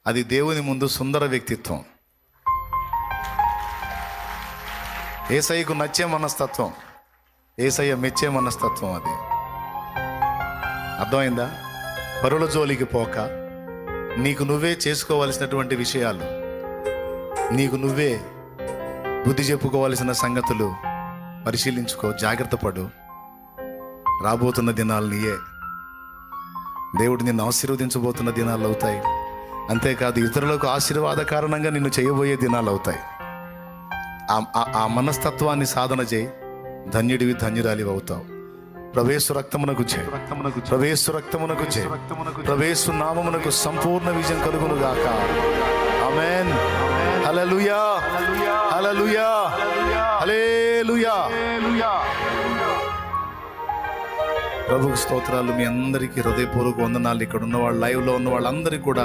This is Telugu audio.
అది దేవుని ముందు సుందర వ్యక్తిత్వం. యేసయ్యకు నచ్చే మనస్తత్వం, యేసయ్య మెచ్చే మనస్తత్వం. అది అర్థమైందా? పరుల జోలికి పోక, నీకు నువ్వే చేసుకోవలసినటువంటి విషయాలు, నీకు నువ్వే బుద్ధి చెప్పుకోవాల్సిన సంగతులు పరిశీలించుకో, జాగ్రత్త పడు. రాబోతున్న దినాలు నీయే, దేవుడు నిన్ను ఆశీర్వదించబోతున్న దినాలు అవుతాయి. అంతేకాదు, ఇతరులకు ఆశీర్వాద కారణంగా నిన్ను చేయబోయే దినాలు అవుతాయి. ఆ మనస్తత్వాన్ని సాధన చేయి, ధన్యుడివి ధన్యురాలివి అవుతావు. ప్రవేశు రక్తమునకు జై, ప్రవేశు రక్తమునకు జై, ప్రవేశు నామమునకు సంపూర్ణ విజయం కలుగును గాక. ఆమేన్. హల్లెలూయా, హల్లెలూయా, హల్లెలూయా. ప్రభుకు స్తోత్రాలు. మీ అందరికీ హృదయపూర్వక వందనాలు. ఇక్కడ ఉన్న వాళ్ళు, లైవ్లో ఉన్న వాళ్ళందరికీ కూడా